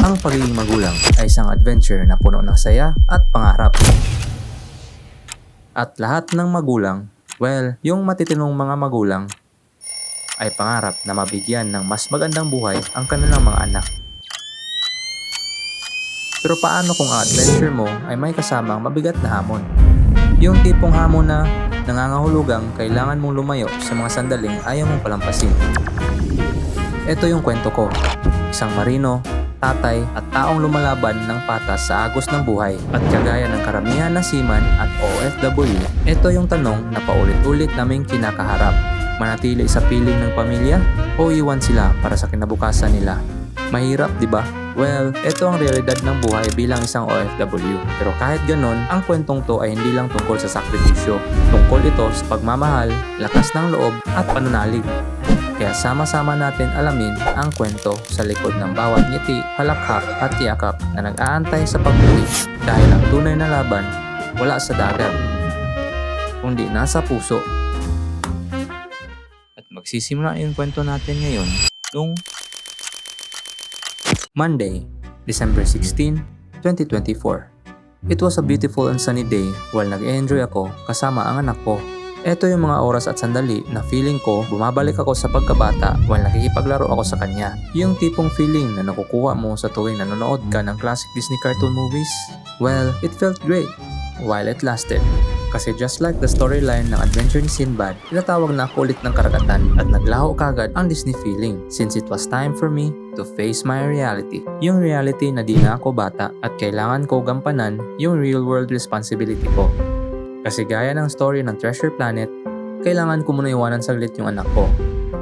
Ang pagiging magulang ay isang adventure na puno ng saya at pangarap. At lahat ng magulang, well, yung matitinong mga magulang, ay pangarap na mabigyan ng mas magandang buhay ang kanilang mga anak. Pero paano kung ang adventure mo ay may kasamang mabigat na hamon? Yung tipong hamon na nangangahulugang kailangan mong lumayo sa mga sandaling ayaw mong palampasin. Ito yung kwento ko. Isang marino, tatay at taong lumalaban ng patas sa agos ng buhay. At kagaya ng karamihan na seaman at OFW, ito yung tanong na paulit-ulit naming kinakaharap. Manatili sa piling ng pamilya o iwan sila para sa kinabukasan nila? Mahirap, di ba? Well, ito ang realidad ng buhay bilang isang OFW. Pero kahit ganon, ang kwentong to ay hindi lang tungkol sa sakripisyo. Tungkol ito sa pagmamahal, lakas ng loob at pananalig. Kaya sama-sama natin alamin ang kwento sa likod ng bawat ngiti, halakhak at yakap na nag-aantay sa pag-uwi. Dahil ang tunay na laban, wala sa dagat, kundi nasa puso. At magsisimula yung kwento natin ngayon nung Monday, December 16, 2024. It was a beautiful and sunny day while nag-enjoy ako kasama ang anak ko. Ito yung mga oras at sandali na feeling ko bumabalik ako sa pagkabata while nakikipaglaro ako sa kanya. Yung tipong feeling na nakukuha mo sa tuwing nanonood ka ng classic Disney cartoon movies. Well, it felt great while it lasted. Kasi just like the storyline ng Adventure ni Sinbad, tinatawag na ako ulit ng karagatan at naglaho kagad ang Disney feeling since it was time for me to face my reality. Yung reality na di na ako bata at kailangan ko gampanan yung real world responsibility ko. Kasi gaya ng story ng Treasure Planet, kailangan ko muna iwanan saglit yung anak ko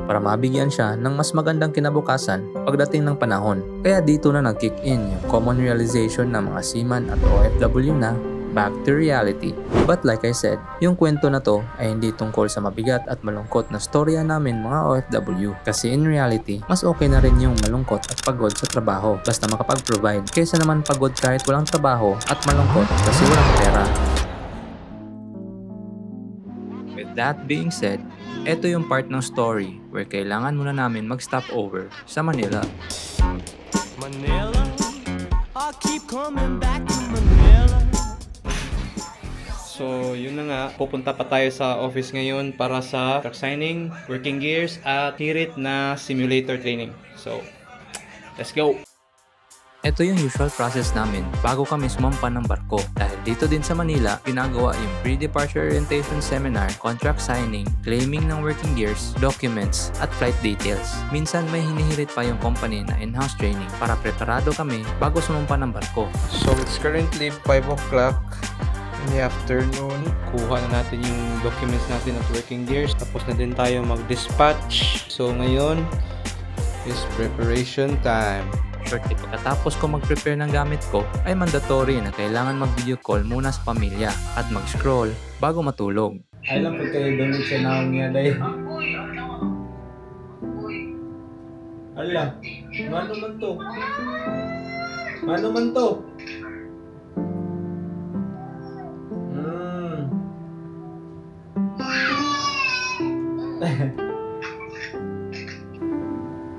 para mabigyan siya ng mas magandang kinabukasan pagdating ng panahon. Kaya dito na nag-kick in yung common realization ng mga seaman at OFW na back to reality. But like I said, yung kwento na to ay hindi tungkol sa mabigat at malungkot na storya namin mga OFW. Kasi in reality, mas okay na rin yung malungkot at pagod sa trabaho basta makapag-provide kaysa naman pagod kahit walang trabaho at malungkot kasi walang pera. With that being said, eto yung part ng story where kailangan muna namin mag-stop over sa Manila. Manila, I keep coming back to Manila. So, yun na nga. Pupunta pa tayo sa office ngayon para sa truck signing, working gears, at hirit na simulator training. So, let's go! Ito yung usual process namin bago kami sumampa ng barko. Dahil dito din sa Manila, ginagawa yung pre-departure orientation seminar, contract signing, claiming ng working gears, documents, at flight details. Minsan may hinihirit pa yung company na in-house training para preparado kami bago sumampa ng barko. So, it's currently 5 o'clock in the afternoon. Kuha na natin yung documents natin at working gears. Tapos na din tayo mag-dispatch. So, ngayon is preparation time. Shortly pagkatapos ko mag-prepare ng gamit ko, ay mandatory na kailangan mag-video call muna sa pamilya at mag-scroll bago matulog. Ay lang po kayo doon sa naong niya dahil. Ala, mano man to? Mano man to?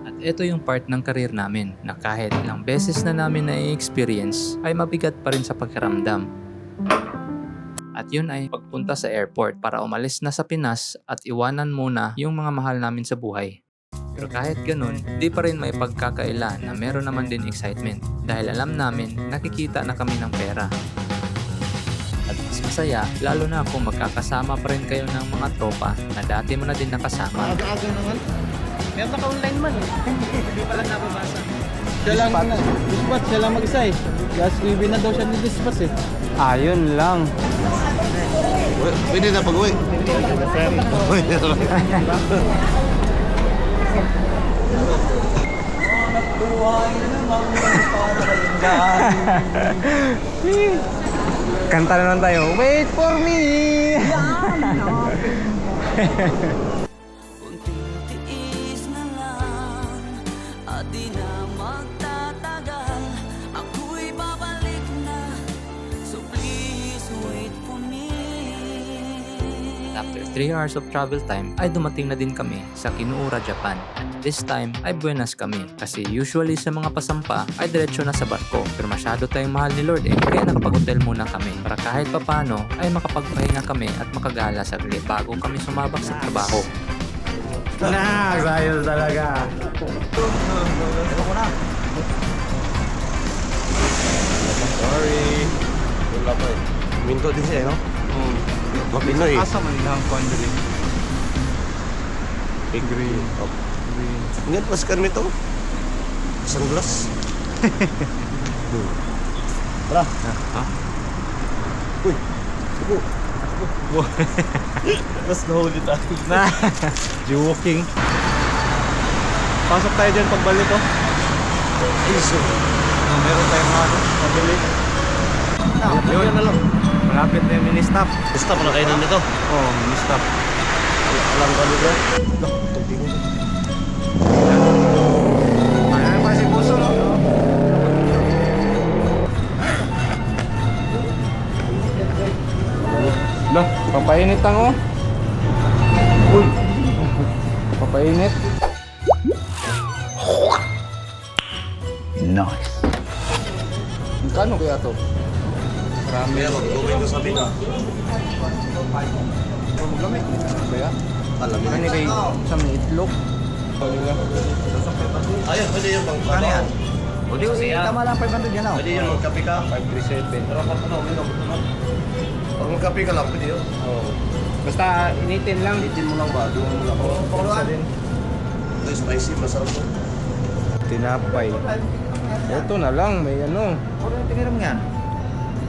At ito yung part ng career namin na kahit ilang beses na namin na-experience ay mabigat pa rin sa pakiramdam. At yun ay pagpunta sa airport para umalis na sa Pinas at iwanan muna yung mga mahal namin sa buhay. Pero kahit ganun, di pa rin may pagkakaila na meron naman din excitement dahil alam namin nakikita na kami ng pera. At mas masaya, lalo na kung magkakasama pa rin kayo ng mga tropa na dati mo na din nakasama. Aga-aga naman. Meron naka-online man eh. Hindi pala nababasa. Siya lang na, dispatch, siya lang mag-isa eh. Gas EV na daw siya ni dispatch eh. Ayun lang. Pwede na pag-uwi. Pwede na. Kanta naman tayo. Wait for me! Unting tiis na lang at di na magtatagal. Ako'y babalik na, so please wait for me. After 3 hours of travel time ay dumating na din kami sa Kinuura, Japan. This time ay buenas kami kasi usually sa mga pasampa ay diretso na sa barko pero masyado tayong mahal ni Lord kaya nakapag-hotel muna kami para kahit papano ay makapagpahinga kami at makagala saglit bago kami sumabak sa trabaho. Sayos talaga. Sorry. Wala pa eh. Minto din siya, no? Mapinoy. Asa man ilang kondre. Green. Oh. Green. Ingat, mas karmi to. Sunglass. Tara. Ha? Uy. Suko. Mas nahuli tayo. Joking. Pasok tayo dyan pagbalik ko. Iso. Meron tayong mga pabili. Yun na lang. Malapit na yung mini-stop. Basta pa na kayo nandito. Oo, mini-stop. Alam ka nito. Tubig mo. Ayan pa si Puso, no? Lah, papainit ang oh. Uy. Papainit. Nice. Kano kaya to? Marami. Kaya mag-gawin ko sabi na. Maglamig. Kaya? Alam mo. Kani kay sa may itlog. Ayun, pwede yun bang ano? yan? O di ko tama lang 500 yan ako. Pwede yun magkape ka. 537. Pero pag ano, uminom mo naman. Pag magkape ka lang, pwede yun. Oh. Basta initin lang. Itin mo lang ba? Doon mo lang. Pakuluan din. Ito yung spicy, masarap mo. Tinapay. Ito na lang, may ano. Puro yung tiniram yan.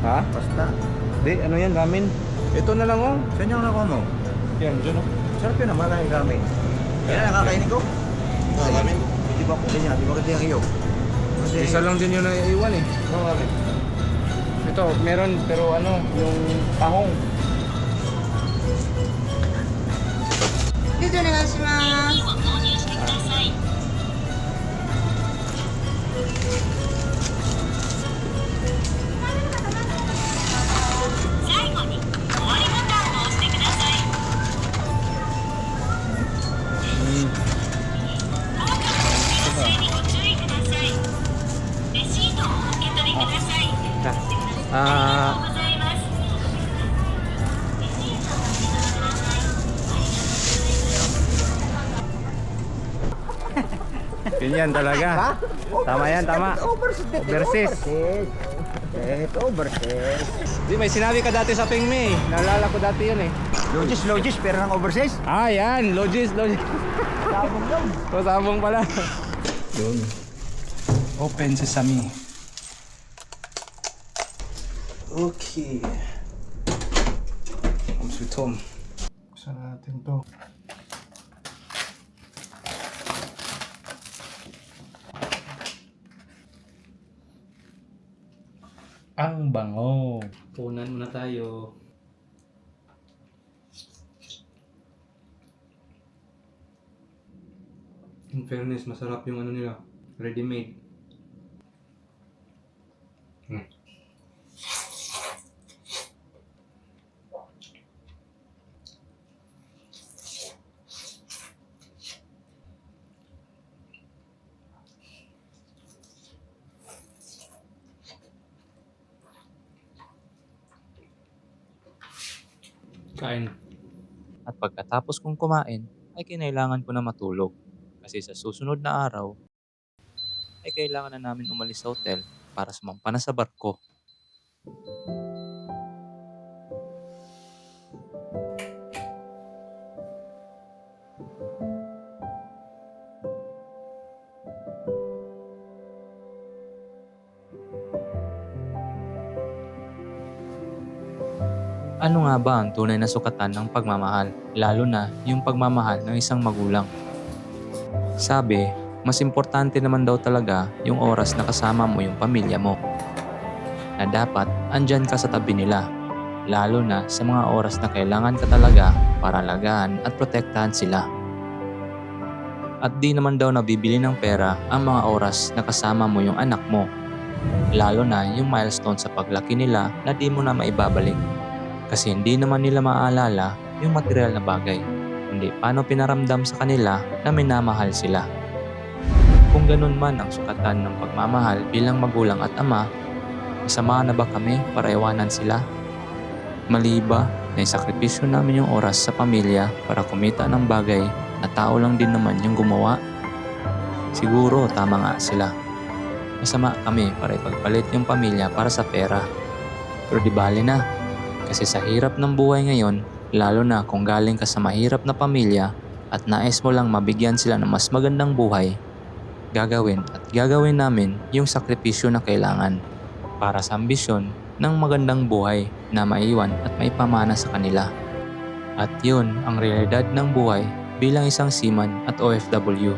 Ha? Basta. Di, ano yan, ramen. Ito na lang oh. Saan yung nakuha mo? Yan, dyan oh. Sarap yun naman ang ramen. Yan ang nakakainin ko. Ah, ramen? Di ba ko ganyan? Di ba kasi yung iyo? Kasi Isa lang din yun na iwan eh. Oo, ramen. Ito, meron pero ano, yung tahong. ルートお願いします。 Ganyan talaga. Tama yan, tama. Overseas. overseas. Di, may sinabi ka dati sa Ping May. Naalala ko dati yun eh. Logis, pero ng overseas. Ah, yan. Logis. Sabong lang. So, sabong pala. Yun. Open sesame. Okay. Sweet home. Buksan natin to. Ang bango. Punan muna tayo. In fairness, masarap yung ano nila. Ready-made. Kain. At pagkatapos kong kumain ay kinailangan ko na matulog kasi sa susunod na araw ay kailangan na namin umalis sa hotel para sumampa na sa barko. Ano nga ba ang tunay na sukatan ng pagmamahal, lalo na yung pagmamahal ng isang magulang? Sabi, mas importante naman daw talaga yung oras na kasama mo yung pamilya mo. Na dapat andyan ka sa tabi nila, lalo na sa mga oras na kailangan ka talaga para alagaan at protektahan sila. At di naman daw nabibili ng pera ang mga oras na kasama mo yung anak mo, lalo na yung milestone sa paglaki nila na di mo na maibabalik. Kasi hindi naman nila maaalala yung material na bagay, kundi paano pinaramdam sa kanila na minamahal sila. Kung ganun man ang sukatan ng pagmamahal bilang magulang at ama, masama na ba kami para iwanan sila? Mali ba na isakripisyo namin yung oras sa pamilya para kumita ng bagay na tao lang din naman yung gumawa? Siguro tama nga sila. Masama kami para ipagpalit yung pamilya para sa pera. Pero di bali na, kasi sa hirap ng buhay ngayon, lalo na kung galing ka sa mahirap na pamilya at nais mo lang mabigyan sila ng mas magandang buhay, gagawin namin yung sakripisyo na kailangan para sa ambisyon ng magandang buhay na maiwan at maipamana sa kanila. At yun ang realidad ng buhay bilang isang seaman at OFW.